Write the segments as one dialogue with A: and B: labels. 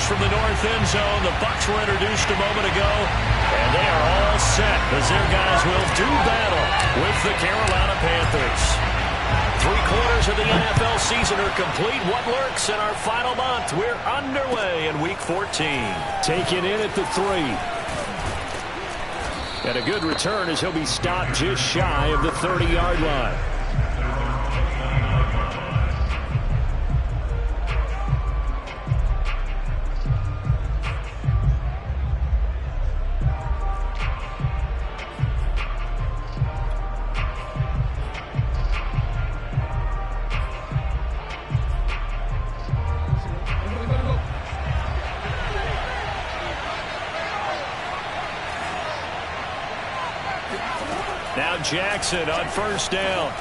A: throws from the north end zone. The Bucs were introduced a moment ago, and they are all set as their guys will do battle with the Carolina Panthers. 3/4 of the NFL season are complete. What lurks in our final month? We're underway in Week 14.
B: Taken in at the 3. And a good return as he'll be stopped just shy of the 30-yard line. Now Jackson on first down.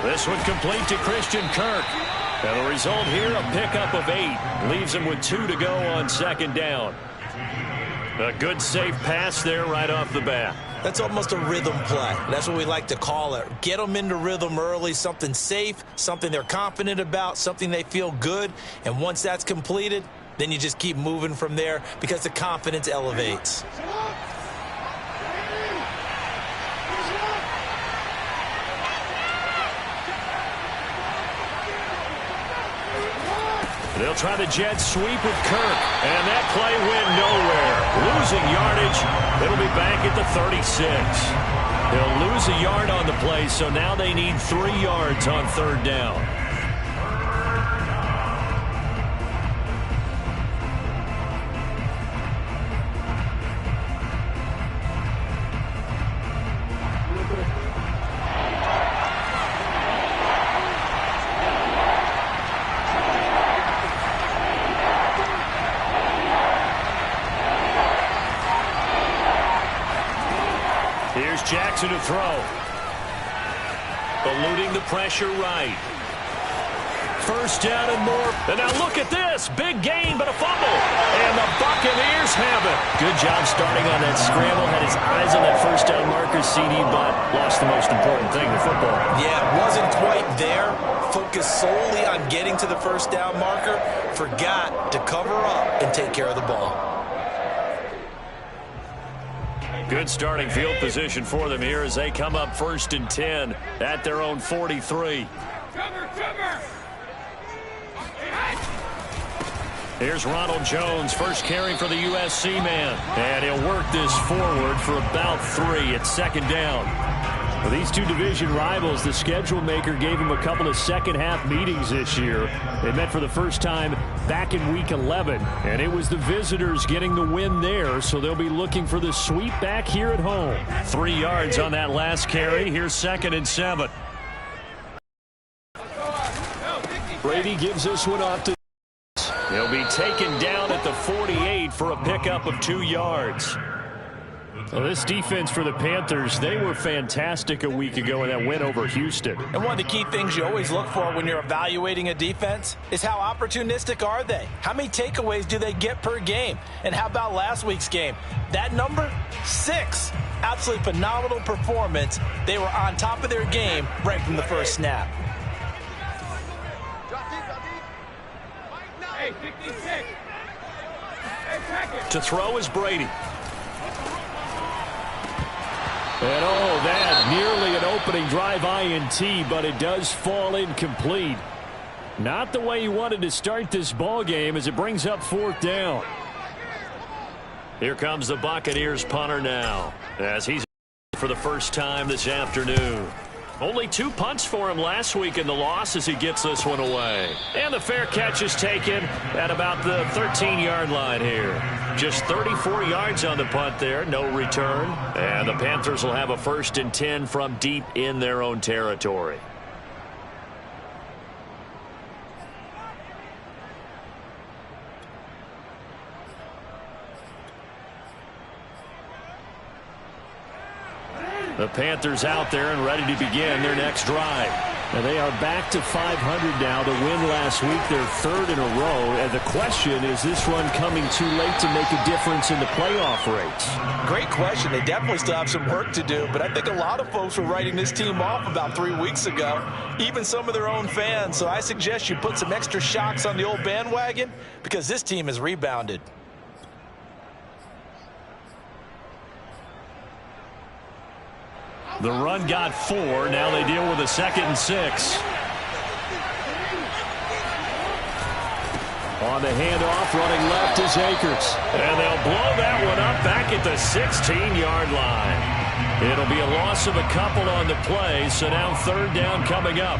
B: This one complete to Christian Kirk. And the result here, a pickup of 8. Leaves him with 2 to go on second down. A good safe pass there right off the bat.
C: That's almost a rhythm play. That's what we like to call it. Get them into rhythm early, something safe, something they're confident about, something they feel good. And once that's completed, then you just keep moving from there because the confidence elevates.
B: They'll try the jet sweep with Kirk. And that play went nowhere. Losing yardage. It'll be back at the 36. They'll lose a yard on the play, so now they need 3 yards on third down. Here's Jackson to throw. Eluding the pressure right. First down and more. And now look at this. Big gain, but a fumble. And the Buccaneers have it. Good job starting on that scramble. Had his eyes on that first down marker, CD, but lost the most important thing, the football.
C: Yeah, wasn't quite there. Focused solely on getting to the first down marker. Forgot to cover up and take care of the ball.
B: Good starting field position for them here as they come up 1st and 10 at their own 43. Here's Ronald Jones, first carry for the USC man. And he'll work this forward for about 3 at second down. For these two division rivals, the schedule maker gave them a couple of second-half meetings this year. They met for the first time back in Week 11, and it was the visitors getting the win there, so they'll be looking for the sweep back here at home. 3 yards on that last carry. Here's 2nd and 7. Brady gives this one off to... He'll be taken down at the 48 for a pickup of 2 yards. Well, this defense for the Panthers, they were fantastic a week ago in that win over Houston.
C: And one of the key things you always look for when you're evaluating a defense is how opportunistic are they? How many takeaways do they get per game? And how about last week's game? That number, 6. Absolutely phenomenal performance. They were on top of their game right from the first snap.
B: To throw is Brady. And oh, that nearly an opening drive INT, but it does fall incomplete. Not the way he wanted to start this ball game as it brings up 4th down. Here comes the Buccaneers punter now as he's for the first time this afternoon. Only 2 punts for him last week in the loss as he gets this one away. And the fair catch is taken at about the 13-yard line here. Just 34 yards on the punt there, no return. And the Panthers will have a 1st and 10 from deep in their own territory. The Panthers out there and ready to begin their next drive. And they are back to 500 now. The win last week, their third in a row. And the question, is this run coming too late to make a difference in the playoff race?
C: Great question. They definitely still have some work to do, but I think a lot of folks were writing this team off about 3 weeks ago, even some of their own fans. So I suggest you put some extra shocks on the old bandwagon because this team has rebounded.
B: The run got 4. Now they deal with a 2nd and 6. On the handoff, running left is Akers. And they'll blow that one up back at the 16-yard line. It'll be a loss of a couple on the play, so now 3rd down coming up.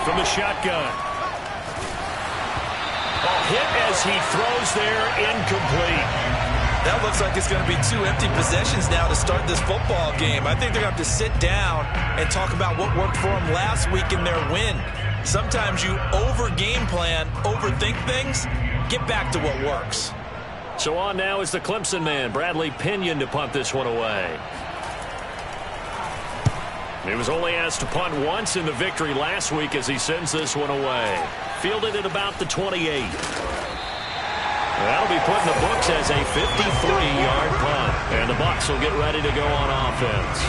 B: From the shotgun. Hit as he throws there, incomplete.
C: That looks like it's going to be 2 empty possessions now to start this football game. I think they're going to have to sit down and talk about what worked for them last week in their win. Sometimes you over-game plan, overthink things, get back to what works.
B: So on now is the Clemson man, Bradley Pinion, to punt this one away. He was only asked to punt once in the victory last week as he sends this one away. Fielded at about the 28. That'll be put in the books as a 53-yard punt. And the Bucs will get ready to go on offense.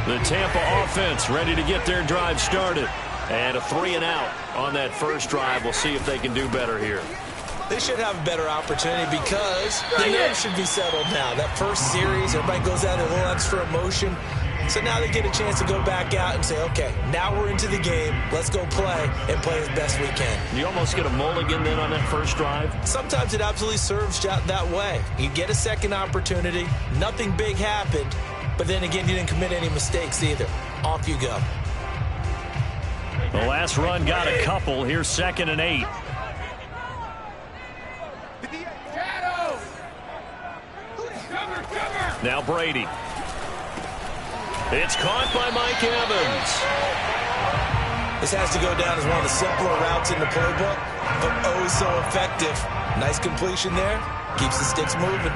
B: The Tampa offense ready to get their drive started. And a 3 and out on that first drive. We'll see if they can do better here.
C: They should have a better opportunity because the nerves should be settled now. That first series, everybody goes out a little extra emotion. So now they get a chance to go back out and say, okay, now we're into the game. Let's go play and play as best we can.
B: You almost get a mulligan then on that first drive?
C: Sometimes it absolutely serves that way. You get a second opportunity. Nothing big happened. But then again, you didn't commit any mistakes either. Off you go.
B: The last run got a couple. Here's 2nd and 8. Now Brady. It's caught by Mike Evans.
C: This has to go down as one of the simpler routes in the playbook, but oh so effective. Nice completion there. Keeps the sticks moving.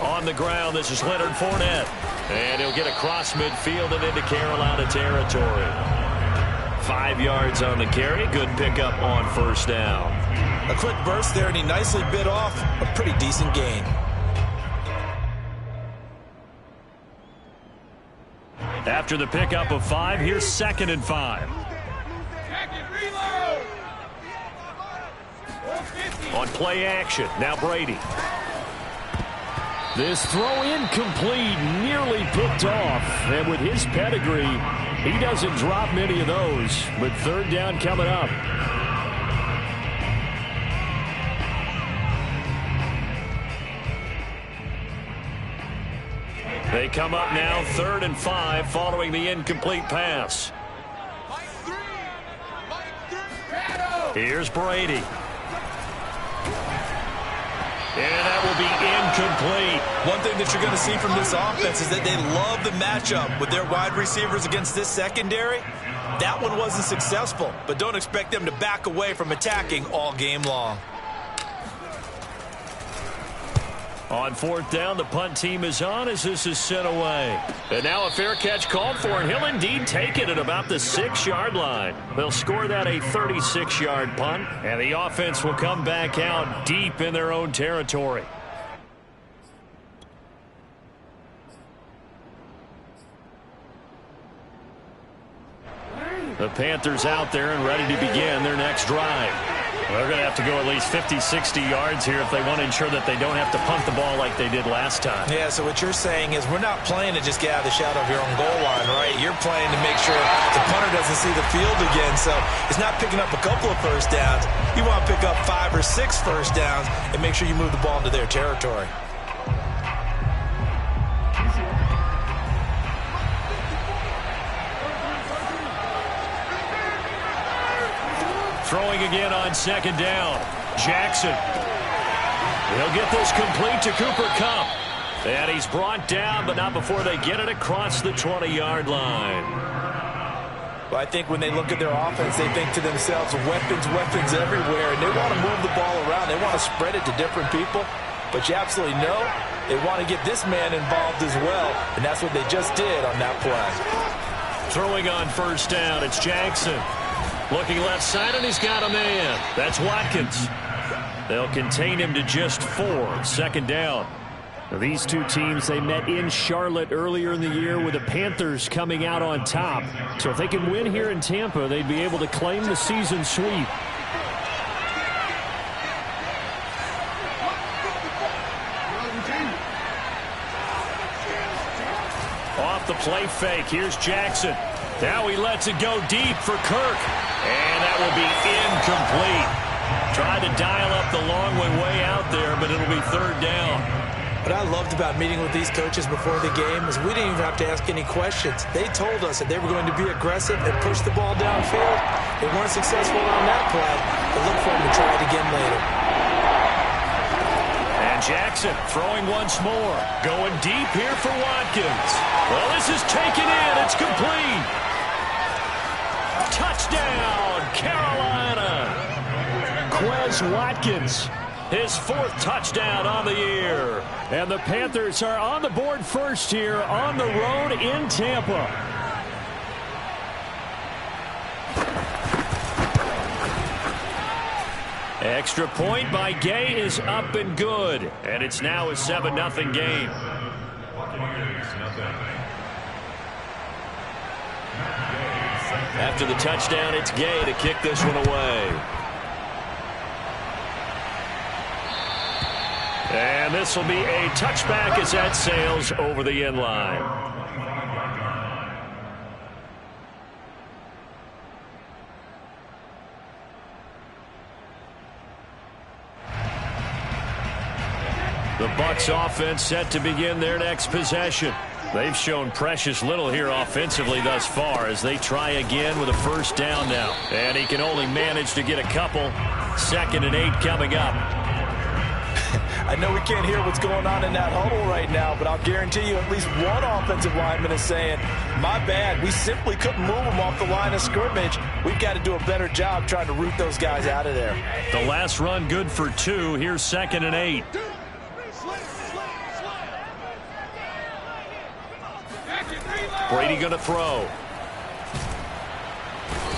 B: On the ground, this is Leonard Fournette. And he'll get across midfield and into Carolina territory. 5 yards on the carry. Good pickup on first down.
C: A quick burst there, and he nicely bit off a pretty decent gain.
B: After the pickup of 5, here's 2nd and 5. On play action, now Brady. This throw incomplete, nearly picked off. And with his pedigree, he doesn't drop many of those. But 3rd down coming up. They come up now 3rd and 5 following the incomplete pass. Here's Brady. And that will be incomplete.
C: One thing that you're going to see from this offense is that they love the matchup with their wide receivers against this secondary. That one wasn't successful, but don't expect them to back away from attacking all game long.
B: On 4th down, the punt team is on as this is sent away. And now a fair catch called for, and he'll indeed take it at about the 6-yard line. They'll score that a 36-yard punt, and the offense will come back out deep in their own territory. The Panthers out there and ready to begin their next drive. They're going to have to go at least 50, 60 yards here if they want to ensure that they don't have to punt the ball like they did last time.
C: Yeah, so what you're saying is we're not playing to just get out of the shadow of your own goal line, right? You're playing to make sure the punter doesn't see the field again. So it's not picking up a couple of first downs. You want to pick up 5 or 6 first downs and make sure you move the ball into their territory.
B: Throwing again on second down. Jackson. He'll get this complete to Cooper Kupp. And he's brought down, but not before they get it across the 20-yard line.
C: Well, I think when they look at their offense, they think to themselves, weapons everywhere. And they want to move the ball around. They want to spread it to different people. But you absolutely know they want to get this man involved as well. And that's what they just did on that play.
B: Throwing on first down, it's Jackson. Looking left side, and he's got a man. That's Watkins. They'll contain him to just 4. Second down. Now, these two teams, they met in Charlotte earlier in the year with the Panthers coming out on top. So if they can win here in Tampa, they'd be able to claim the season sweep. Off the play fake, here's Jackson. Now he lets it go deep for Kirk. And that will be incomplete. Tried to dial up the long way out there, but it'll be third down.
C: What I loved about meeting with these coaches before the game is we didn't even have to ask any questions. They told us that they were going to be aggressive and push the ball downfield. They weren't successful on that play, but look for them to try it again later.
B: And Jackson throwing once more. Going deep here for Watkins. Well, this is taken in. It's complete. Touchdown, Carolina. Quez Watkins, his 4th touchdown on the year. And the Panthers are on the board first here on the road in Tampa. Extra point by Gay is up and good. And it's now a 7-0 game. After the touchdown, it's Gay to kick this one away. And this will be a touchback as that sails over the end line. The Bucs offense set to begin their next possession. They've shown precious little here offensively thus far as they try again with a first down now. And he can only manage to get a couple. 2nd and 8 coming up.
C: I know we can't hear what's going on in that huddle right now, but I'll guarantee you at least one offensive lineman is saying, my bad, we simply couldn't move them off the line of scrimmage. We've got to do a better job trying to root those guys out of there.
B: The last run good for 2. Here's 2nd and 8. Brady going to throw.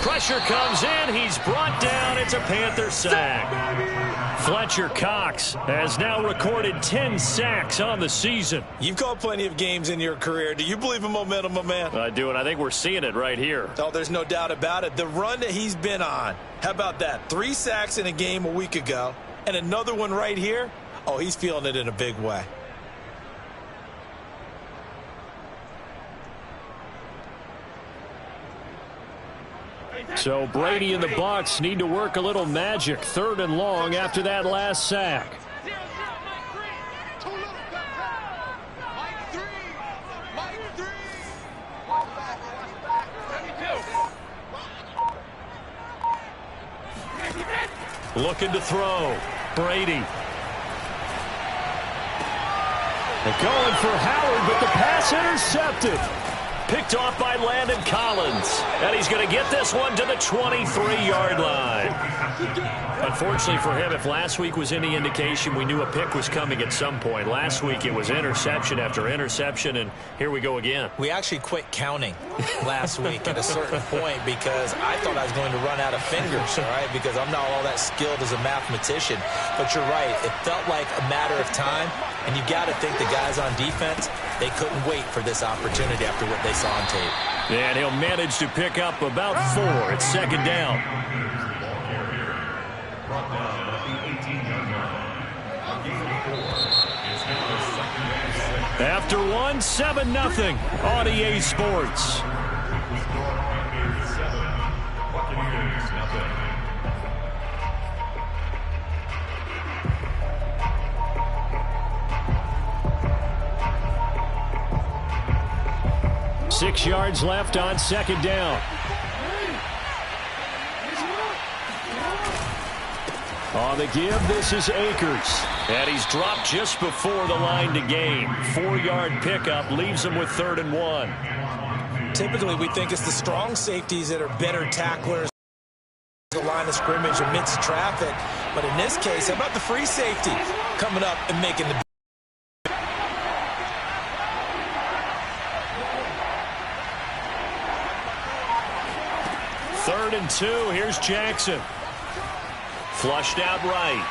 B: Pressure comes in. He's brought down. It's a Panther sack. Fletcher Cox has now recorded 10 sacks on the season.
C: You've called plenty of games in your career. Do you believe in momentum, my man?
B: I do, and I think we're seeing it right here.
C: Oh, there's no doubt about it. The run that he's been on. How about that? 3 sacks in a game a week ago, and another one right here. Oh, he's feeling it in a big way.
B: So Brady and the Bucs need to work a little magic. 3rd and long after that last sack. Looking to throw. Brady. They're going for Howard, but the pass intercepted. Picked off by Landon Collins. And he's going to get this one to the 23-yard line. Unfortunately for him, if last week was any indication, we knew a pick was coming at some point. Last week it was interception after interception, and here we go again.
C: We actually quit counting last week at a certain point because I thought I was going to run out of fingers, all right, because I'm not all that skilled as a mathematician. But you're right. It felt like a matter of time, and you got to think the guys on defense, they couldn't wait for this opportunity after what they saw on tape.
B: And he'll manage to pick up about 4. It's 2nd down. After one, 7-0 on EA Sports. Six yards left on second down. On the give, this is Akers.
A: And he's dropped just before the line to gain. 4-yard pickup leaves him with 3rd and 1.
C: Typically, we think it's the strong safeties that are better tacklers. The line of scrimmage amidst traffic. But in this case, how about the free safety coming up and making the...
A: Third and 2. Here's Jackson. Flushed out right.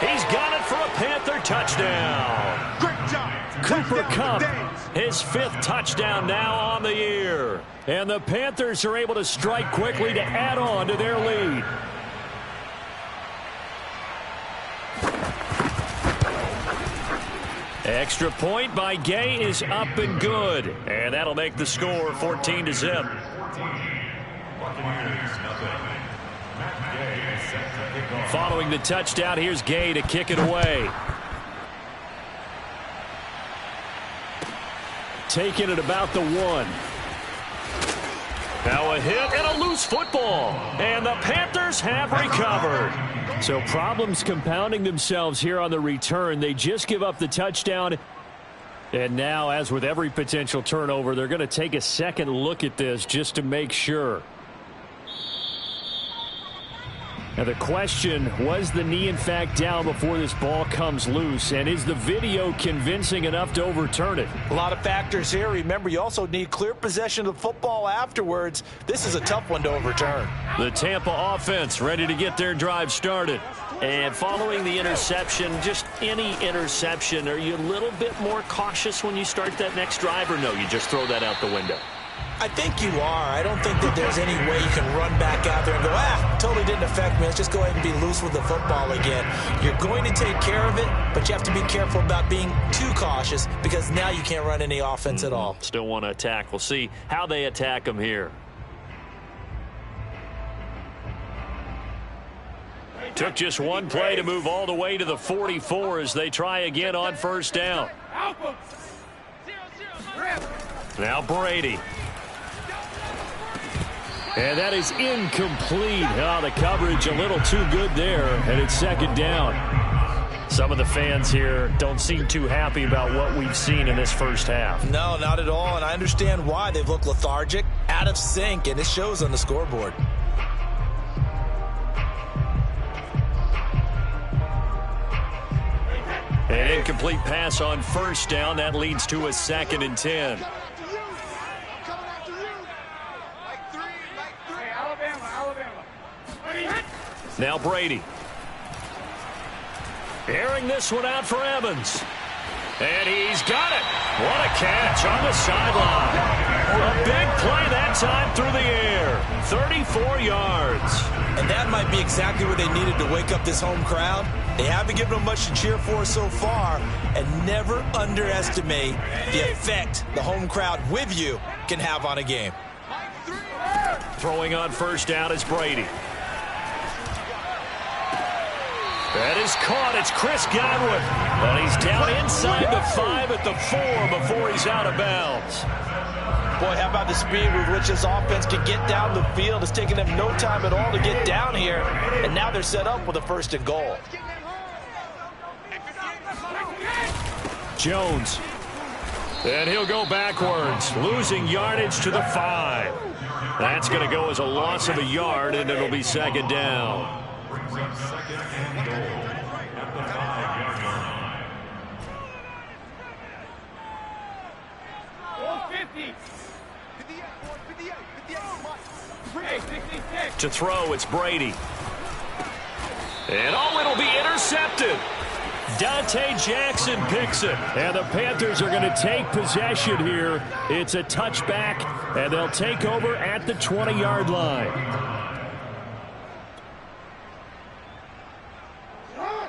A: He's got it for a Panther touchdown.
D: Great job.
B: Cooper
D: Touchdown,
B: Kupp, his 5th touchdown now on the year. And the Panthers are able to strike quickly to add on to their lead. Extra point by Gay is up and good. And that'll make the score 14-0. Following the touchdown, here's Gay to kick it away. Taking it about the 1. Now a hit and a loose football. And the Panthers have recovered. So problems compounding themselves here on the return. They just give up the touchdown. And now, as with every potential turnover, they're going to take a second look at this just to make sure. Now the question, was the knee in fact down before this ball comes loose? And is the video convincing enough to overturn it?
C: A lot of factors here. Remember, you also need clear possession of the football afterwards. This is a tough one to overturn.
B: The Tampa offense ready to get their drive started.
A: And following the interception, just any interception, are you a little bit more cautious when you start that next drive, or no, you just throw that out the window?
C: I think you are. I don't think that there's any way you can run back out there and go, totally didn't affect me. Let's just go ahead and be loose with the football again. You're going to take care of it, but you have to be careful about being too cautious because now you can't run any offense at all.
A: Still want to attack. We'll see how they attack them here.
B: Took just one play to move all the way to the 44 as they try again on first down. Now Brady. And that is incomplete. Oh, the coverage a little too good there, and it's second down. Some of the fans here don't seem too happy about what we've seen in this first half.
C: No, not at all, and I understand why. They've looked lethargic, out of sync, and it shows on the scoreboard.
B: An incomplete pass on first down. That leads to a 2nd and 10. Now Brady. Airing this one out for Evans. And he's got it. What a catch on the sideline. A big play that time through the air. 34 yards.
C: And that might be exactly what they needed to wake up this home crowd. They haven't given them much to cheer for so far. And never underestimate the effect the home crowd with you can have on a game.
B: Throwing on first down is Brady. That is caught. It's Chris Godwin. And he's down inside the 5 at the 4 before he's out of bounds.
C: Boy, how about the speed with which this offense can get down the field? It's taken them no time at all to get down here. And now they're set up with a 1st and goal.
B: Jones. And he'll go backwards, losing yardage to the 5. That's going to go as a loss of a yard, and it'll be second down. To throw, it's Brady. And it'll be intercepted. Dante Jackson picks it. And the Panthers are going to take possession here. It's a touchback, and they'll take over at the 20-yard line.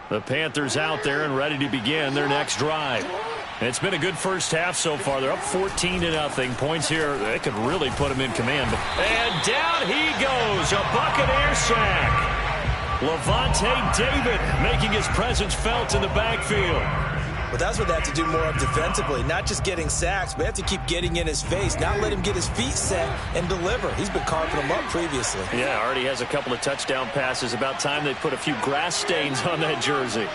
B: The Panthers out there and ready to begin their next drive. It's been a good first half so far. They're up 14-0. Points here, they could really put them in command. And down he goes, a Buccaneer sack. Levante David making his presence felt in the backfield.
C: Well, that's what they have to do more of defensively, not just getting sacks, but have to keep getting in his face, not let him get his feet set and deliver. He's been carving them up previously.
B: Yeah, already has a couple of touchdown passes. About time they put a few grass stains on that jersey.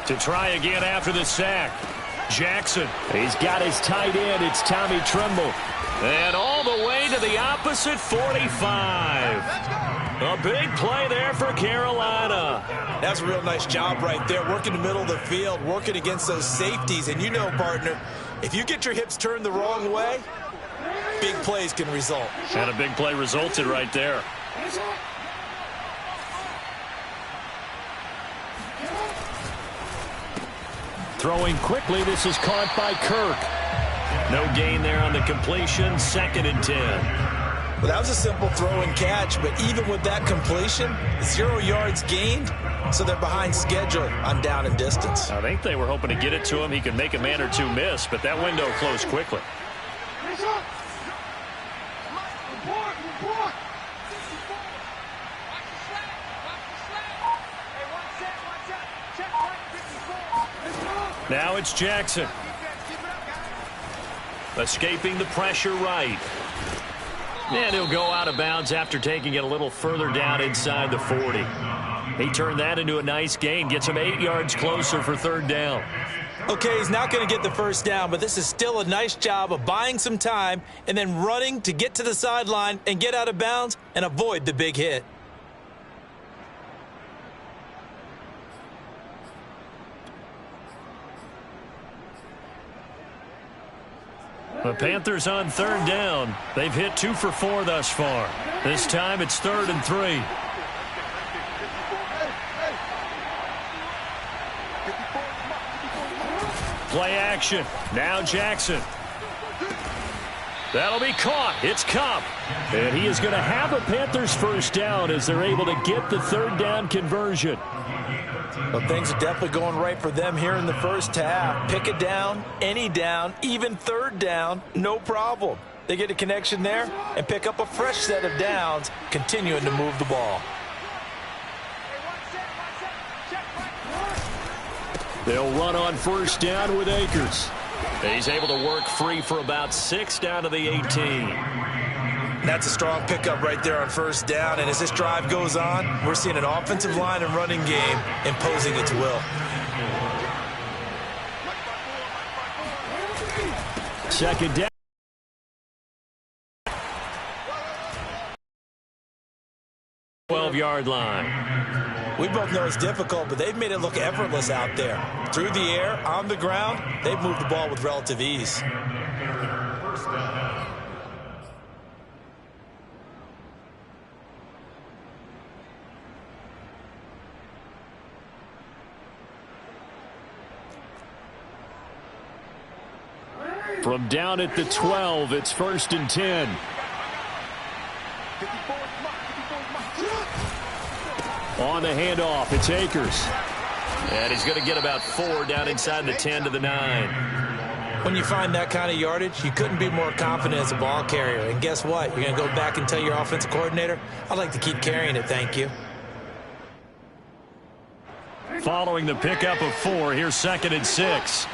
B: To try again after the sack. Jackson. He's got his tight end. It's Tommy Tremble. And all the way to the opposite 45. A big play there for Carolina.
C: That's a real nice job right there, working the middle of the field, working against those safeties. And you know, partner, if you get your hips turned the wrong way, big plays can result.
B: And a big play resulted right there. Throwing quickly, this is caught by Kirk. No gain there on the completion, 2nd and 10.
C: Well, that was a simple throw and catch, but even with that completion, 0 yards gained, so they're behind schedule on down and distance.
B: I think they were hoping to get it to him. He could make a man or two miss, but that window closed quickly. Now it's Jackson. Escaping the pressure right. And he'll go out of bounds after taking it a little further down inside the 40. He turned that into a nice gain. Gets him 8 yards closer for 3rd down.
C: Okay, he's not going to get the first down, but this is still a nice job of buying some time and then running to get to the sideline and get out of bounds and avoid the big hit.
B: The Panthers on 3rd down. They've hit 2 for 4 thus far. This time it's 3rd and 3. Play action. Now Jackson. That'll be caught. It's Cup. And he is going to have a Panthers first down as they're able to get the 3rd down conversion.
C: Well, things are definitely going right for them here in the first half. Pick a down, any down, even 3rd down, no problem. They get a connection there and pick up a fresh set of downs, continuing to move the ball.
B: They'll run on first down with Akers. He's able to work free for about 6 down to the 18.
C: That's a strong pickup right there on first down, and as this drive goes on, we're seeing an offensive line and running game imposing its will.
B: Second down. Yard line.
C: We both know it's difficult, but they've made it look effortless out there. Through the air, on the ground, they've moved the ball with relative ease.
B: From down at the 12, it's 1st and 10. On the handoff, it's Akers. And he's going to get about 4 down inside the 10 to the 9.
C: When you find that kind of yardage, you couldn't be more confident as a ball carrier. And guess what? You're going to go back and tell your offensive coordinator, I'd like to keep carrying it, thank you.
B: Following the pickup of 4, here's 2nd and 6.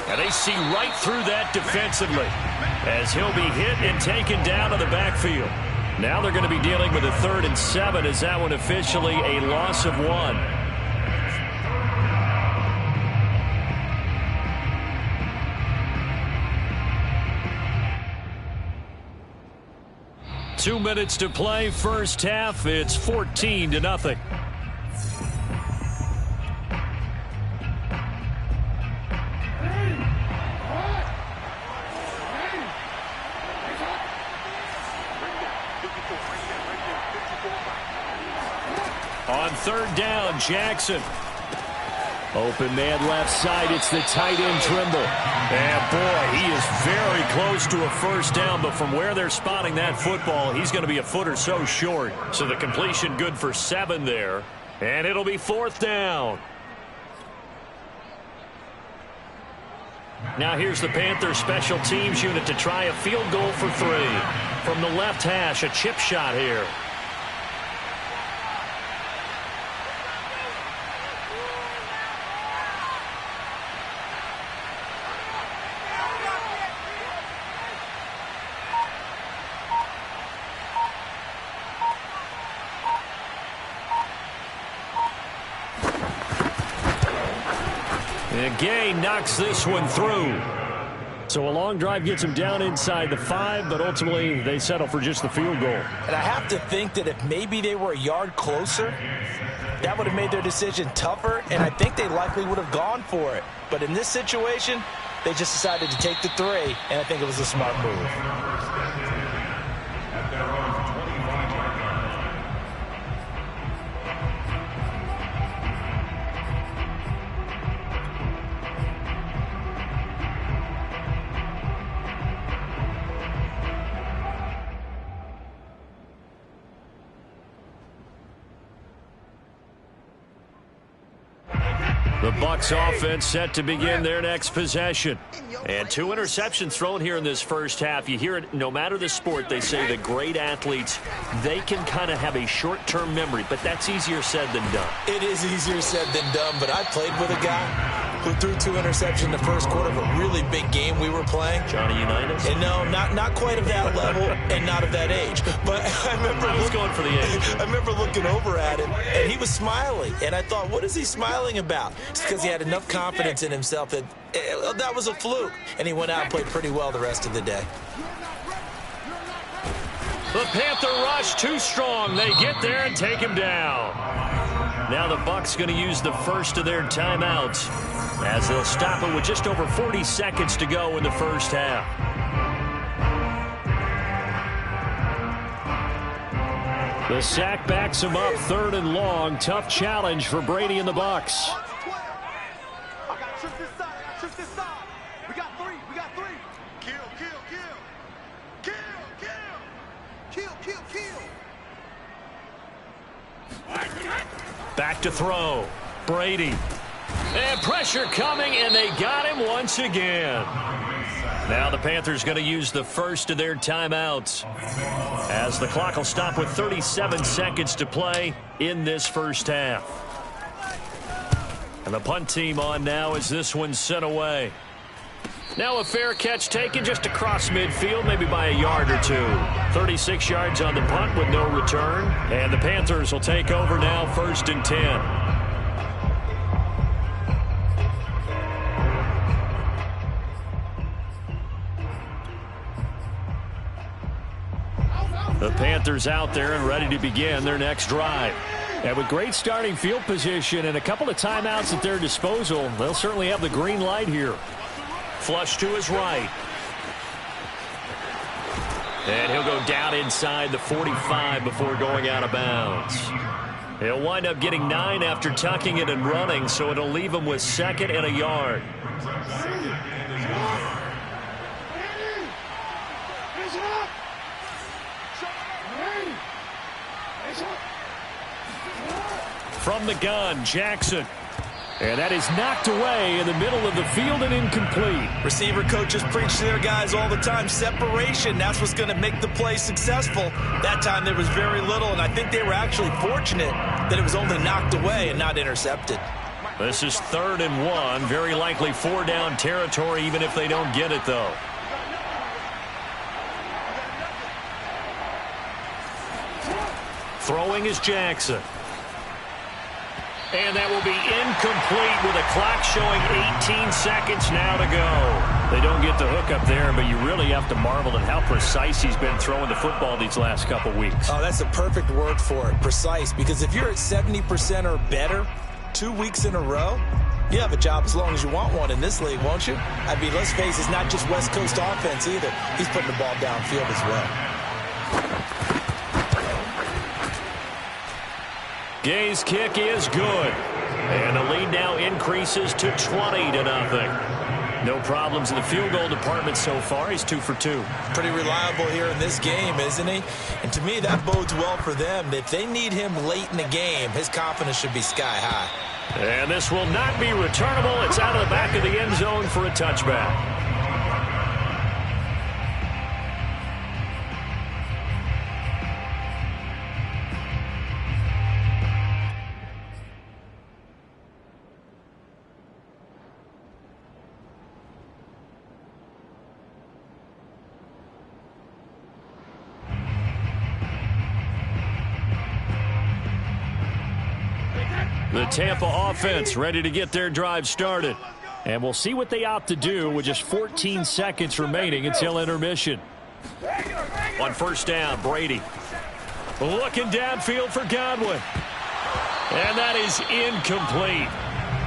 B: And they see right through that defensively as he'll be hit and taken down to the backfield. Now they're going to be dealing with a 3rd and 7 as that one officially a loss of 1. Two minutes to play, first half. It's 14-0. On 3rd down, Jackson. Open man left side. It's the tight end Trimble. And, boy, he is very close to a first down. But from where they're spotting that football, he's going to be a foot or so short. So the completion good for 7 there. And it'll be 4th down. Now here's the Panthers special teams unit to try a field goal for 3. From the left hash, a chip shot here. And Gay knocks this one through. So a long drive gets him down inside the 5, but ultimately they settle for just the field goal.
C: And I have to think that if maybe they were a yard closer, that would have made their decision tougher, and I think they likely would have gone for it. But in this situation, they just decided to take the 3, and I think it was a smart move.
B: The Bucs offense set to begin their next possession. And 2 interceptions thrown here in this first half. You hear it no matter the sport. They say that great athletes, they can kind of have a short-term memory, but that's easier said than done.
C: It is easier said than done, but I played with a guy who threw 2 interceptions in the first quarter of a really big game we were playing.
B: Johnny Unitas?
C: And no, not quite of that level and not of that age. But I was
B: going for the age.
C: I remember looking over at him, and he was smiling. And I thought, what is he smiling about? It's because he had enough confidence in himself that that was a fluke. And he went out and played pretty well the rest of the day.
B: The Panther rush too strong. They get there and take him down. Now the Bucs going to use the first of their timeouts as they'll stop it with just over 40 seconds to go in the first half. The sack backs him up 3rd and long. Tough challenge for Brady and the Bucs.
D: I got trips this side. I got trips this side. We got 3. We got 3. Kill, kill, kill. Kill, kill. Kill, kill, kill.
B: Back to throw. Brady. And pressure coming, and they got him once again. Now the Panthers going to use the first of their timeouts as the clock will stop with 37 seconds to play in this first half. And the punt team on now as this one's sent away. Now a fair catch taken just across midfield, maybe by a yard or 2. 36 yards on the punt with no return. And the Panthers will take over now 1st and 10. The Panthers out there and ready to begin their next drive. And with great starting field position and a couple of timeouts at their disposal, they'll certainly have the green light here. Flush to his right. And he'll go down inside the 45 before going out of bounds. He'll wind up getting 9 after tucking it and running, so it'll leave him with 2nd and a yard. From the gun, Jackson. And that is knocked away in the middle of the field and incomplete.
C: Receiver coaches preach to their guys all the time. Separation, that's what's going to make the play successful. That time there was very little, and I think they were actually fortunate that it was only knocked away and not intercepted.
B: This is 3rd and 1. Very likely 4-down territory, even if they don't get it, though. Throwing is Jackson. And that will be incomplete with a clock showing 18 seconds now to go. They don't get the hook up there, but you really have to marvel at how precise he's been throwing the football these last couple weeks.
C: Oh, that's the perfect word for it, precise. Because if you're at 70% or better 2 weeks in a row, you have a job as long as you want one in this league, won't you? I mean, let's face it, it's not just West Coast offense either. He's putting the ball downfield as well.
B: Gay's kick is good. And the lead now increases to 20-0. No problems in the field goal department so far. He's 2 for 2.
C: Pretty reliable here in this game, isn't he? And to me, that bodes well for them. If they need him late in the game, his confidence should be sky high.
B: And this will not be returnable. It's out of the back of the end zone for a touchback. The Tampa offense ready to get their drive started. And we'll see what they opt to do with just 14 seconds remaining until intermission. On first down, Brady. Looking downfield for Godwin. And that is incomplete.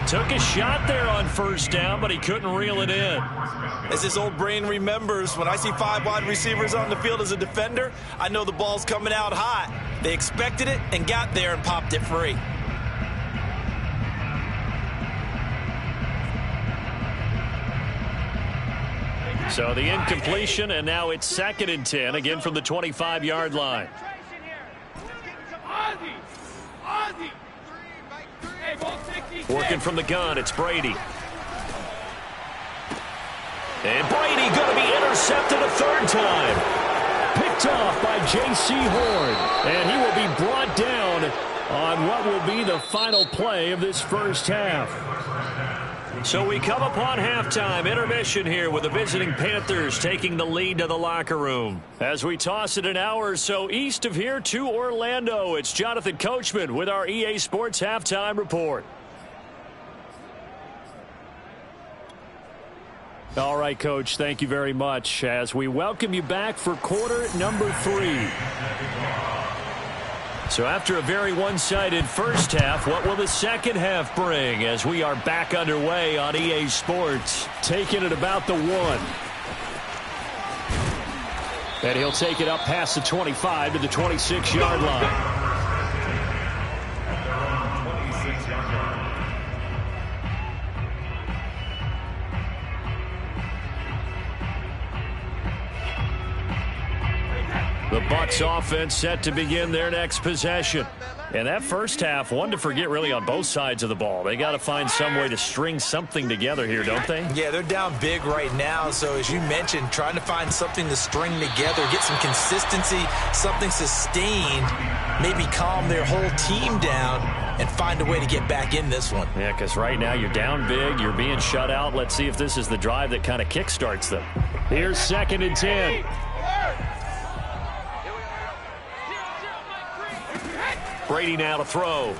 B: Took a shot there on first down, but he couldn't reel it in.
C: As this old brain remembers, when I see 5 wide receivers on the field as a defender, I know the ball's coming out hot. They expected it and got there and popped it free.
B: So the incompletion, and now it's 2nd and 10, again from the 25-yard line. Working from the gun, it's Brady. And Brady going to be intercepted a 3rd time. Picked off by J.C. Horn. And he will be brought down on what will be the final play of this first half. So we come upon halftime, intermission here with the visiting Panthers taking the lead to the locker room. As we toss it an hour or so east of here to Orlando, it's Jonathan Coachman with our EA Sports Halftime Report. All right, Coach, thank you very much as we welcome you back for quarter number 3. So after a very one-sided first half, what will the second half bring as we are back underway on EA Sports? Taking it about the 1. And he'll take it up past the 25 to the 26-yard line. The Bucs offense set to begin their next possession. And that first half, one to forget really on both sides of the ball. They got to find some way to string something together here, don't they?
C: Yeah, they're down big right now. So as you mentioned, trying to find something to string together, get some consistency, something sustained, maybe calm their whole team down and find a way to get back in this one.
B: Yeah, because right now you're down big, you're being shut out. Let's see if this is the drive that kind of kickstarts them. Here's 2nd and 10. Brady now to throw.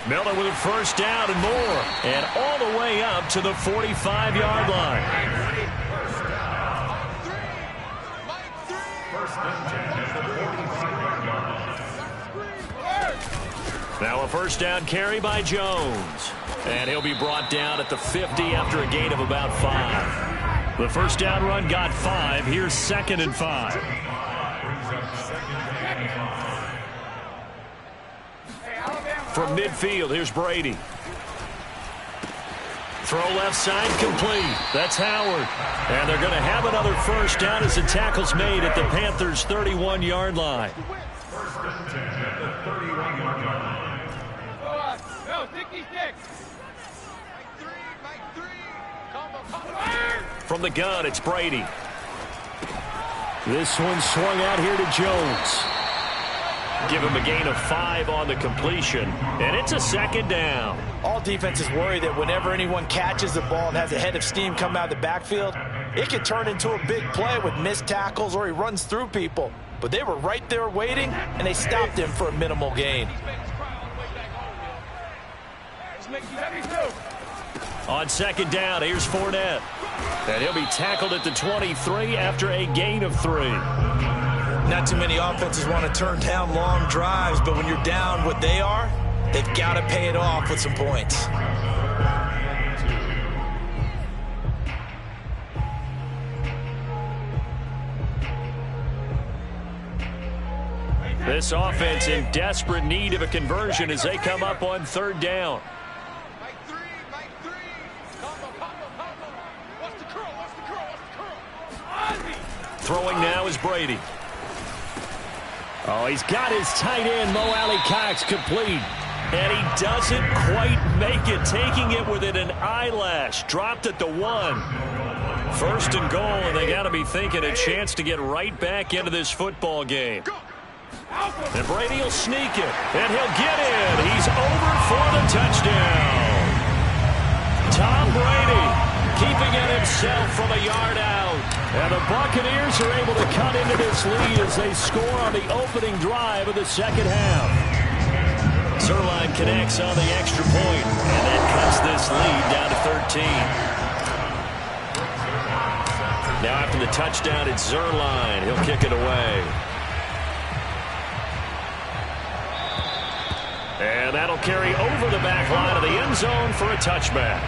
B: Miller with a first down and more. And all the way up to the 45-yard line. Now a first down carry by Jones. And he'll be brought down at the 50 after a gain of about 5. The first down run got 5. Here's 2nd and 5. From midfield, here's Brady. Throw left side complete. That's Howard. And they're going to have another first down as the tackle's made at the Panthers' 31-yard line. From the gun, it's Brady. This one swung out here to Jones. Give him a gain of 5 on the completion, and it's a 2nd down.
C: All defenses worry that whenever anyone catches the ball and has a head of steam come out of the backfield, it could turn into a big play with missed tackles or he runs through people. But they were right there waiting, and they stopped him for a minimal gain.
B: On 2nd down, here's Fournette. And he'll be tackled at the 23 after a gain of 3.
C: Not too many offenses want to turn down long drives, but when you're down what they are, they've got to pay it off with some points.
B: This offense in desperate need of a conversion as they come up on third down. Throwing now is Brady. Oh, he's got his tight end, Mo Alley-Cox, complete. And he doesn't quite make it, taking it within an eyelash. Dropped at the 1. First and goal, and they got to be thinking a chance to get right back into this football game. And Brady will sneak it, and he'll get in. He's over for the touchdown. Tom Brady keeping it himself from a yard out. And the Buccaneers are able to cut into this lead as they score on the opening drive of the second half. Zerline connects on the extra point, and that cuts this lead down to 13. Now after the touchdown, it's Zerline. He'll kick it away. And that'll carry over the back line of the end zone for a touchback.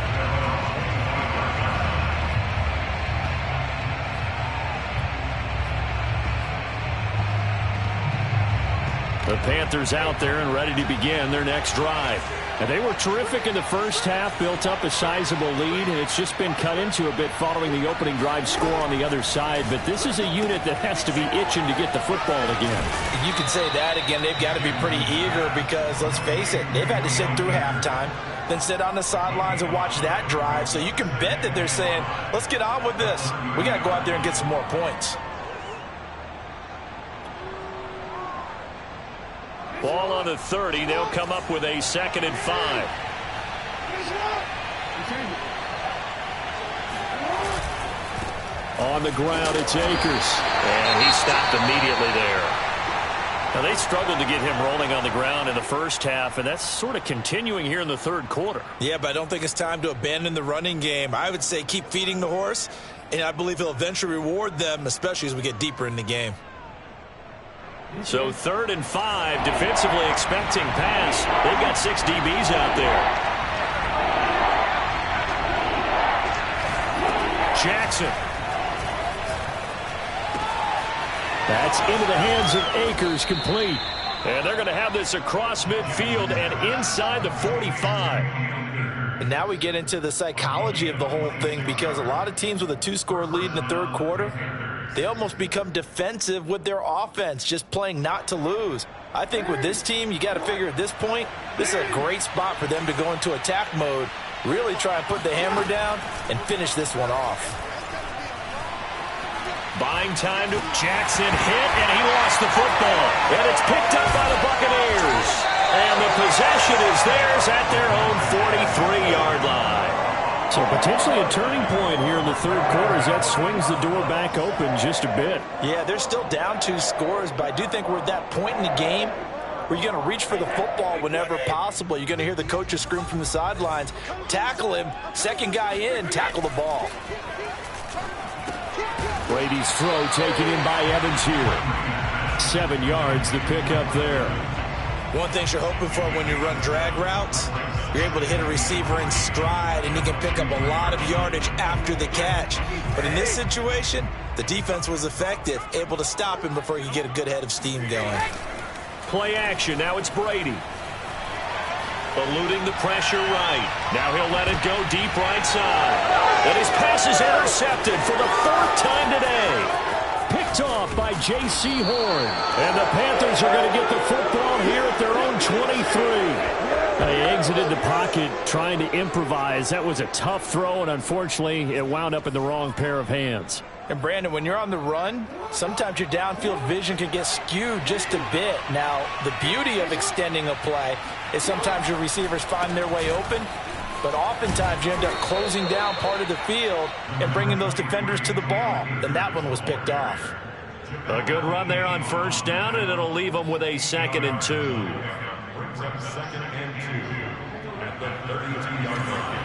B: The Panthers out there and ready to begin their next drive. And they were terrific in the first half, built up a sizable lead, and it's just been cut into a bit following the opening drive score on the other side. But this is a unit that has to be itching to get the football again.
C: You can say that again. They've got to be pretty eager because, let's face it, they've had to sit through halftime, then sit on the sidelines and watch that drive. So you can bet that they're saying, let's get on with this. We got to go out there and get some more points.
B: Ball on the 30. They'll come up with a 2nd and 5. On the ground, it's Akers.
A: And he stopped immediately there.
B: Now, they struggled to get him rolling on the ground in the first half, and that's sort of continuing here in the third quarter.
C: Yeah, but I don't think it's time to abandon the running game. I would say keep feeding the horse, and I believe he'll eventually reward them, especially as we get deeper in the game.
B: So 3rd and 5, defensively expecting pass. They've got 6 DBs out there. Jackson. That's into the hands of Akers, complete. And they're going to have this across midfield and inside the 45.
C: And now we get into the psychology of the whole thing, because a lot of teams with a 2-score lead in the third quarter, they almost become defensive with their offense, just playing not to lose. I think with this team, you got to figure at this point, this is a great spot for them to go into attack mode, really try and put the hammer down and finish this one off.
B: Buying time to Jackson, hit, and he lost the football. And it's picked up by the Buccaneers. And the possession is theirs at their own 43-yard line. So potentially a turning point here in the third quarter as that swings the door back open just a bit.
C: Yeah, they're still down 2 scores, but I do think we're at that point in the game where you're going to reach for the football whenever possible. You're going to hear the coaches scream from the sidelines, tackle him, second guy in, tackle the ball.
B: Brady's throw taken in by Evans here. 7 yards, the pickup there.
C: One thing you're hoping for when you run drag routes, you're able to hit a receiver in stride, and he can pick up a lot of yardage after the catch. But in this situation, the defense was effective, able to stop him before he could get a good head of steam going.
B: Play action. Now it's Brady. Eluding the pressure right. Now he'll let it go deep right side. And his pass is intercepted for the 4th time today. Picked off by J.C. Horn. And the Panthers are going to get the football here at their own 23. They exited the pocket trying to improvise. That was a tough throw, and unfortunately, it wound up in the wrong pair of hands.
C: And Brandon, when you're on the run, sometimes your downfield vision can get skewed just a bit. Now, the beauty of extending a play is sometimes your receivers find their way open, but oftentimes you end up closing down part of the field and bringing those defenders to the ball. And that one was picked off.
B: A good run there on first down, and it'll leave them with a 2nd and 2.
E: Brings up 2nd and 2 at the 32-yard line.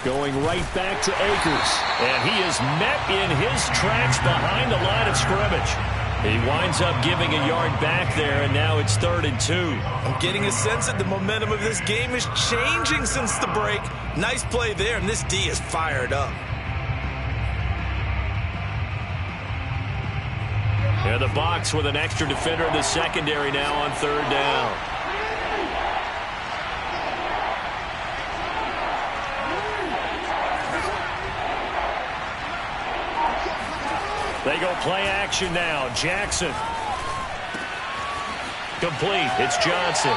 B: Going right back to Akers. And he is met in his tracks behind the line of scrimmage. He winds up giving a yard back there, and now it's 3rd and 2.
C: I'm getting a sense that the momentum of this game is changing since the break. Nice play there, and this D is fired up.
B: Yeah, the Bucs with an extra defender in the secondary now on 3rd down. They go play action now. Jackson. Complete. It's Johnson.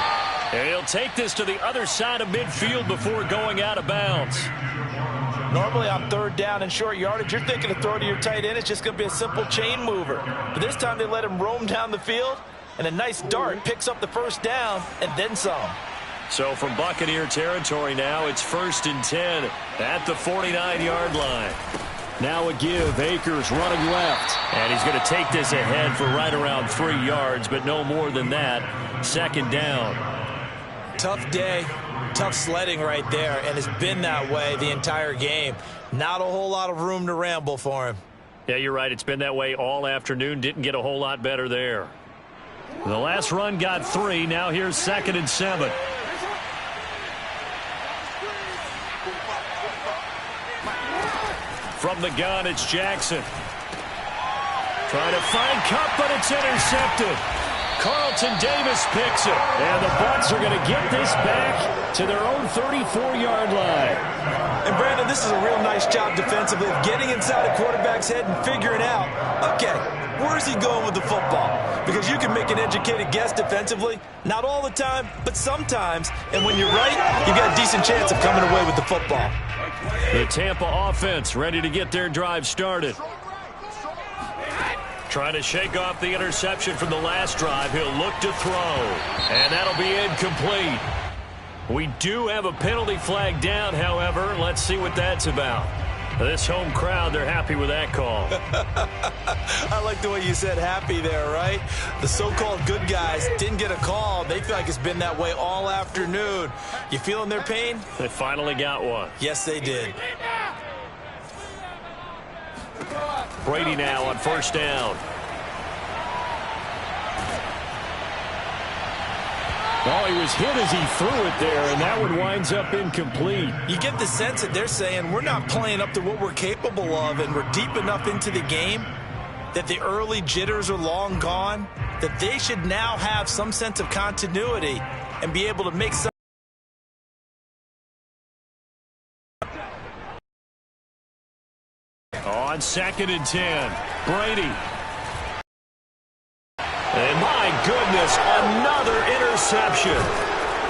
B: And he'll take this to the other side of midfield before going out of bounds.
C: Normally on 3rd down and short yardage, you're thinking to throw to your tight end. It's just going to be a simple chain mover. But this time they let him roam down the field, and a nice dart picks up the 1st down and then some.
B: So from Buccaneer territory now, it's 1st and 10 at the 49-yard line. Now a give. Akers running left. And he's going to take this ahead for right around 3 yards, but no more than that. 2nd down.
C: Tough day. Tough sledding right there, and it's been that way the entire game. Not a whole lot of room to ramble for him.
B: Yeah, you're right. It's been that way all afternoon. Didn't get a whole lot better there. The last run got 3. Now here's 2nd and 7. From the gun, it's Jackson. Trying to find Cup, but it's intercepted. Carlton Davis picks it. And the Bucs are going to get this back to their own 34-yard line.
C: And Brandon, this is a real nice job defensively of getting inside a quarterback's head and figuring out, okay, where's he going with the football? Because you can make an educated guess defensively. Not all the time, but sometimes. And when you're right, you've got a decent chance of coming away with the football.
B: The Tampa offense ready to get their drive started. Trying to shake off the interception from the last drive. He'll look to throw. And that'll be incomplete. We do have a penalty flag down, however. Let's see what that's about. This home crowd, they're happy with that call.
C: I like the way you said happy there, right? The so-called good guys didn't get a call. They feel like it's been that way all afternoon. You feeling their pain?
B: They finally got one.
C: Yes, they did.
B: Brady now on 1st down. Oh, he was hit as he threw it there, and that one winds up incomplete.
C: You get the sense that they're saying we're not playing up to what we're capable of, and we're deep enough into the game that the early jitters are long gone, that they should now have some sense of continuity and be able to make some.
B: On 2nd and 10, Brady. And my goodness, another interception.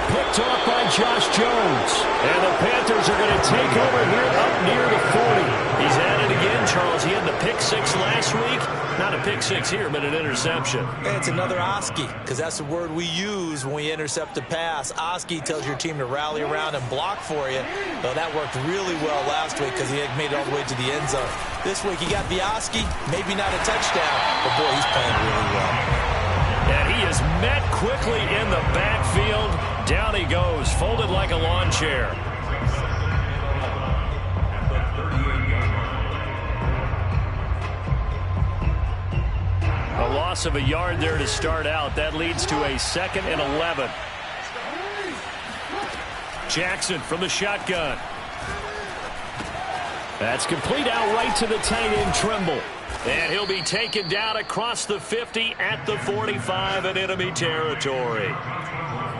B: Picked off by Josh Jones. And the Panthers are going to take over here up near the 40. He's at it again, Charles. He had the pick 6 last week. Not a pick 6 here, but an interception.
C: And it's another Oski, because that's the word we use when we intercept a pass. Oski tells your team to rally around and block for you. Though that worked really well last week because he had made it all the way to the end zone. This week he got the Oski, maybe not a touchdown, but boy, he's playing really well.
B: And he is met quickly in the backfield. Down he goes, folded like a lawn chair. A loss of a yard there to start out. That leads to a 2nd and 11. Jackson from the shotgun. That's complete out right to the tight end, Trimble. And he'll be taken down across the 50 at the 45 in enemy territory.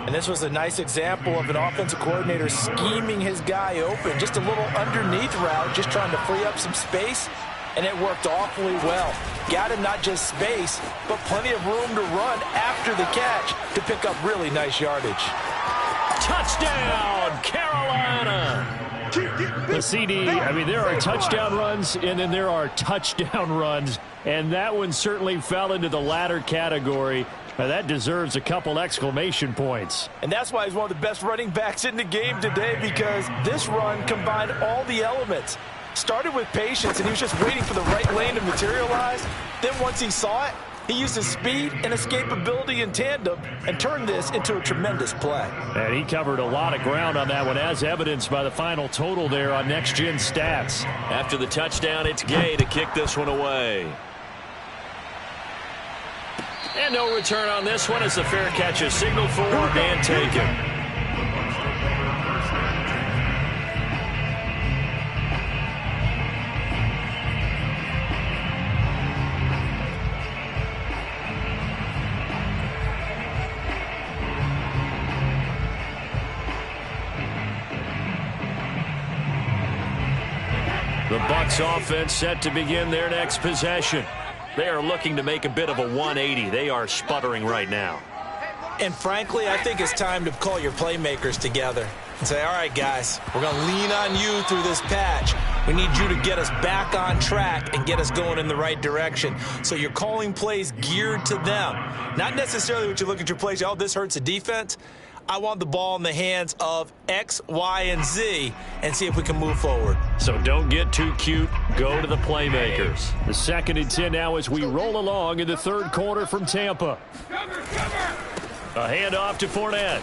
C: And this was a nice example of an offensive coordinator scheming his guy open. Just a little underneath route, just trying to free up some space. And it worked awfully well. Got him not just space, but plenty of room to run after the catch to pick up really nice yardage.
B: Touchdown, Carolina! The CD, I mean, there are touchdown runs, and then there are touchdown runs. And that one certainly fell into the latter category. Now, that deserves a couple exclamation points.
C: And that's why he's one of the best running backs in the game today, because this run combined all the elements. Started with patience, and he was just waiting for the right lane to materialize. Then once he saw it, he used his speed and escapability in tandem and turned this into a tremendous play.
B: And he covered a lot of ground on that one, as evidenced by the final total there on Next Gen Stats. After the touchdown, it's Gay to kick this one away. And no return on this one as the fair catch is signaled for and taken. The Bucs offense set to begin their next possession. They are looking to make a bit of a 180. They are sputtering right now.
C: And frankly, I think it's time to call your playmakers together and say, all right, guys, we're going to lean on you through this patch. We need you to get us back on track and get us going in the right direction. So you're calling plays geared to them. Not necessarily what you look at your plays, oh, this hurts the defense. I want the ball in the hands of X, Y, and Z and see if we can move forward.
B: So don't get too cute. Go to the playmakers. The 2nd and 10 now as we roll along in the third quarter from Tampa. A handoff to Fournette.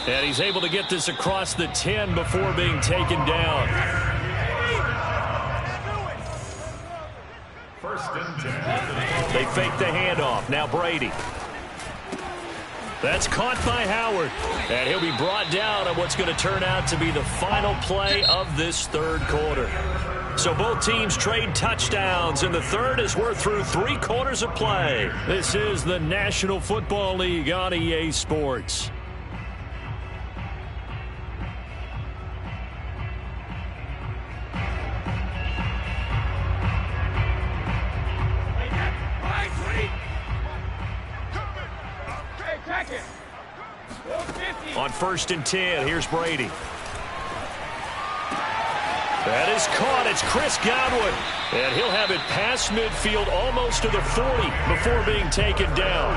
B: And he's able to get this across the 10 before being taken down.
E: 1st and 10.
B: They fake the handoff. Now Brady. That's caught by Howard. And he'll be brought down on what's going to turn out to be the final play of this third quarter. So both teams trade touchdowns in the third as we're through 3 quarters of play. This is the National Football League on EA Sports. On 1st and 10, here's Brady. That is caught. It's Chris Godwin. And he'll have it past midfield almost to the 40 before being taken down.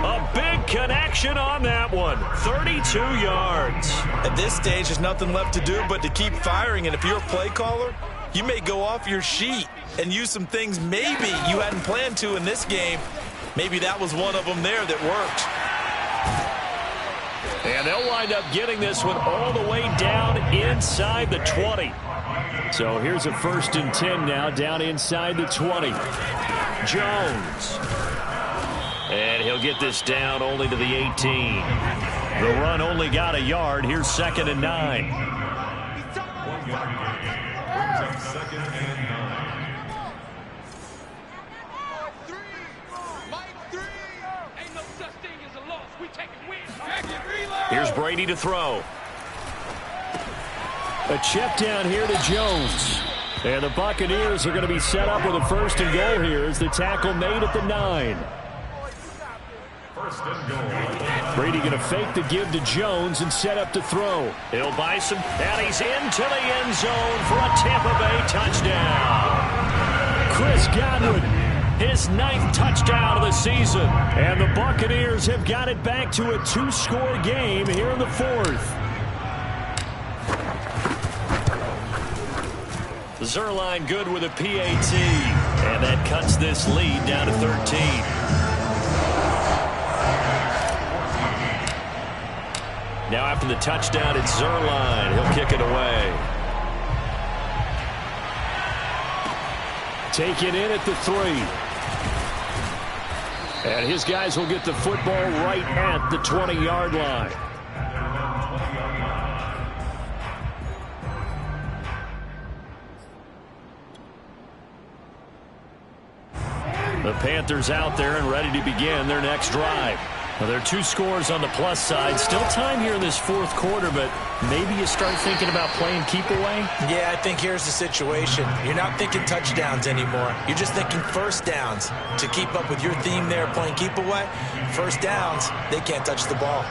B: A big connection on that one. 32 yards.
C: At this stage, there's nothing left to do but to keep firing. And if you're a play caller, you may go off your sheet and use some things maybe you hadn't planned to in this game. Maybe that was one of them there that worked.
B: And they'll wind up getting this one all the way down inside the 20. So here's a 1st and 10 now down inside the 20. Jones. And he'll get this down only to the 18. The run only got a yard. Here's 2nd and 9.
E: 2nd and 9.
B: Here's Brady to throw. A check down here to Jones. And the Buccaneers are going to be set up with a 1st and goal here as the tackle made at the 9.
E: 1st and goal.
B: Brady going to fake the give to Jones and set up to throw. He'll buy some, and he's into the end zone for a Tampa Bay touchdown. Chris Godwin, his 9th touchdown of the season. And the Buccaneers have got it back to a 2-score game here in the 4th. Zerline good with a PAT. And that cuts this lead down to 13. Now after the touchdown, it's Zerline. He'll kick it away. Take it in at the 3. And his guys will get the football right at the 20-yard line. The Panthers out there and ready to begin their next drive. Well, there are 2 scores on the plus side. Still time here in this 4th quarter, but maybe you start thinking about playing keep away?
C: Yeah, I think here's the situation. You're not thinking touchdowns anymore. You're just thinking 1st downs. To keep up with your theme there, playing keep away, 1st downs, they can't touch the ball.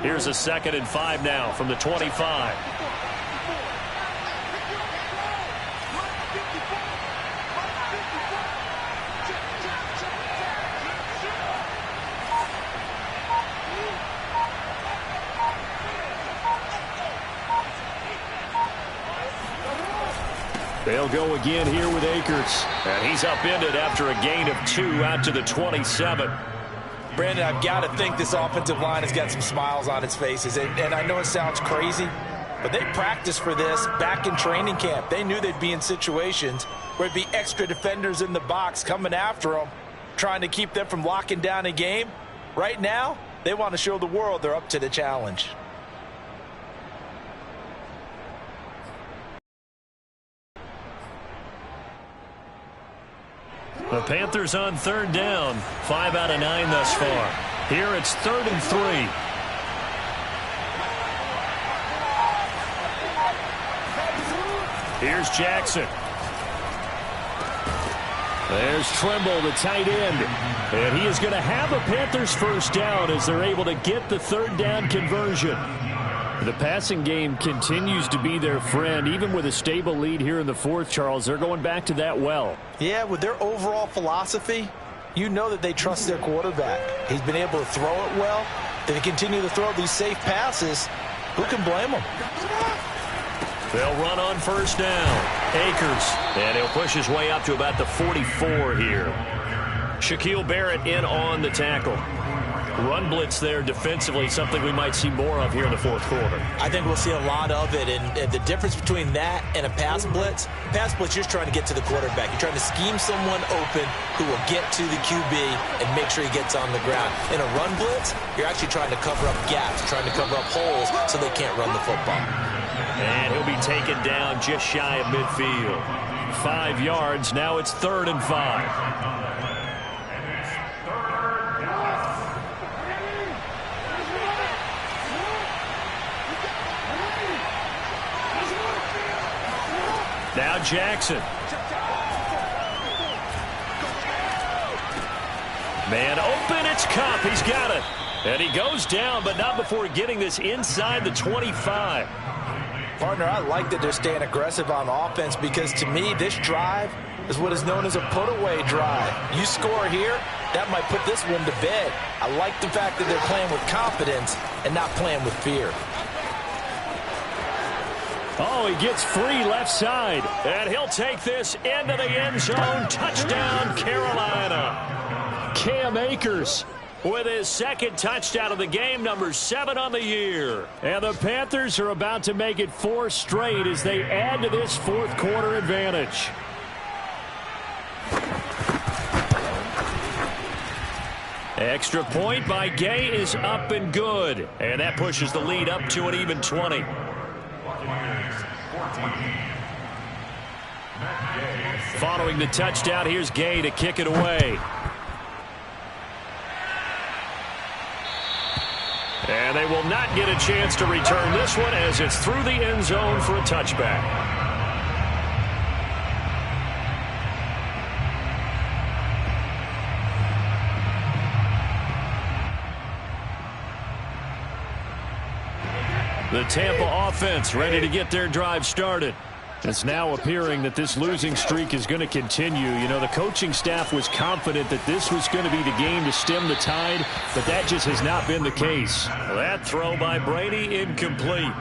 B: Here's a 2nd and 5 now from the 25. They'll go again here with Akers. And he's upended after a gain of 2 out to the 27.
C: Brandon, I've got to think this offensive line has got some smiles on its faces. And I know it sounds crazy, But they practiced for this back in training camp. They knew they'd be in situations where there'd be extra defenders in the box coming after them, trying to keep them from locking down a game. Right now, they want to show the world they're up to the challenge.
B: The Panthers on 3rd down. 5 out of 9 thus far. Here it's 3rd and 3. Here's Jackson. There's Trimble, the tight end. And he is going to have a Panthers first down as they're able to get the 3rd down conversion. The passing game continues to be their friend. Even with a stable lead here in the 4th, Charles, they're going back to that well.
C: Yeah, with their overall philosophy, you know that they trust their quarterback. He's been able to throw it well. They continue to throw these safe passes. Who can blame them?
B: They'll run on 1st down. Akers. And he'll push his way up to about the 44 here. Shaquille Barrett in on the tackle. Run blitz there defensively, something we might see more of here in the 4th quarter.
C: I think we'll see a lot of it, and the difference between that and a pass blitz, you're just trying to get to the quarterback. You're trying to scheme someone open who will get to the QB and make sure he gets on the ground. In a run blitz, you're actually trying to cover up gaps, trying to cover up holes so they can't run the football.
B: And he'll be taken down just shy of midfield. 5 yards, now it's 3rd and 5. Now Jackson. Man open, it's Cup. He's got it. And he goes down, but not before getting this inside the 25.
C: Partner, I like that they're staying aggressive on offense because, to me, this drive is what is known as a put-away drive. You score here, that might put this one to bed. I like the fact that they're playing with confidence and not playing with fear.
B: Oh, he gets free left side. And he'll take this into the end zone. Touchdown, Carolina. Cam Akers with his 2nd touchdown of the game, number 7 on the year. And the Panthers are about to make it 4 straight as they add to this 4th quarter advantage. Extra point by Gay is up and good. And that pushes the lead up to an even 20. Following the touchdown, here's Gay to kick it away. And they will not get a chance to return this one as it's through the end zone for a touchback. The Tampa offense ready to get their drive started. It's now appearing that this losing streak is going to continue. You know, the coaching staff was confident that this was going to be the game to stem the tide, but that just has not been the case. That throw by Brady, incomplete.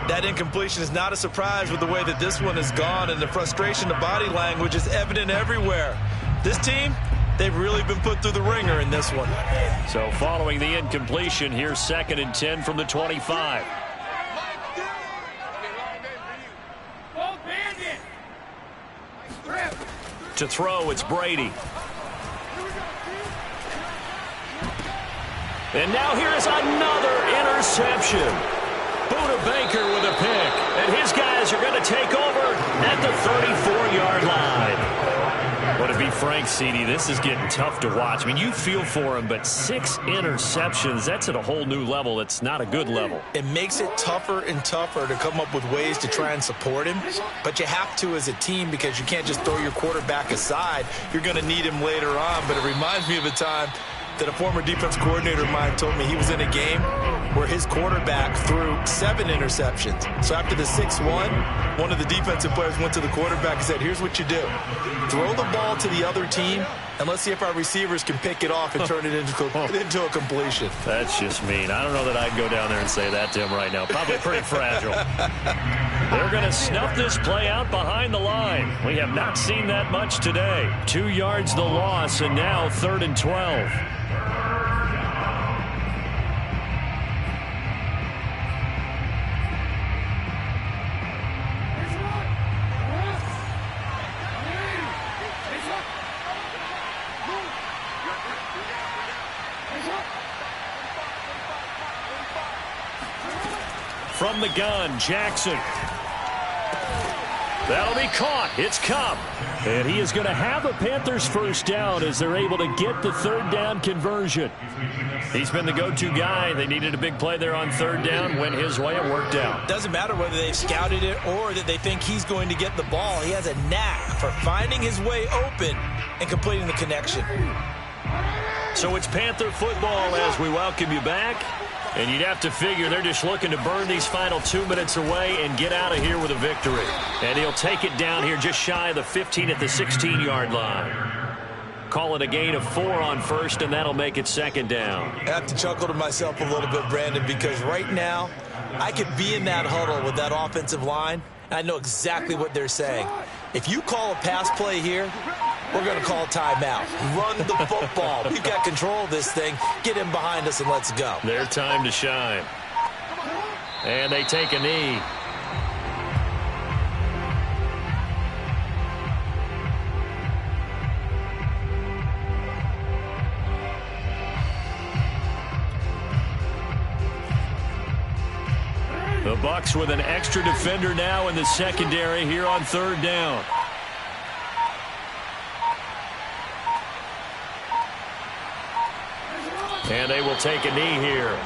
C: That incompletion is not a surprise with the way that this one has gone, and the frustration, the body language is evident everywhere. This team, they've really been put through the ringer in this one.
B: So following the incompletion, here's 2nd and 10 from the 25. To throw, it's Brady. And now here is another interception. Buda Baker with a pick. And his guys are going to take over at the 34-yard line. Well, to be frank, CD, this is getting tough to watch. I mean, you feel for him, but 6 interceptions, that's at a whole new level. It's not a good level.
C: It makes it tougher and tougher to come up with ways to try and support him. But you have to as a team because you can't just throw your quarterback aside. You're going to need him later on. But it reminds me of a time that a former defense coordinator of mine told me he was in a game where his quarterback threw 7 interceptions. So after the 6-1, one of the defensive players went to the quarterback and said, here's what you do. Throw the ball to the other team, and let's see if our receivers can pick it off and turn it into a completion.
B: That's just mean. I don't know that I'd go down there and say that to him right now. Probably pretty fragile. They're going to snuff this play out behind the line. We have not seen that much today. 2 yards the loss, and now 3rd and 12. from the gun. Jackson. That'll be caught. It's Cup. And he is going to have a Panthers first down as they're able to get the third down conversion. He's been the go-to guy. They needed a big play there on third down. Went his way. It worked out.
C: Doesn't matter whether they've scouted it or that they think he's going to get the ball. He has a knack for finding his way open and completing the connection.
B: So it's Panther football as we welcome you back. And you'd have to figure they're just looking to burn these final 2 minutes away and get out of here with a victory. And he'll take it down here just shy of the 15 at the 16-yard line. Call it a gain of 4 on first, and that'll make it second down.
C: I have to chuckle to myself a little bit, Brandon, because right now I could be in that huddle with that offensive line, and I know exactly what they're saying. If you call a pass play here, we're going to call a timeout. Run the football. We've got control of this thing. Get him behind us and let's go.
B: Their time to shine. And they take a knee. The Bucs with an extra defender now in the secondary here on third down. And they will take a knee here.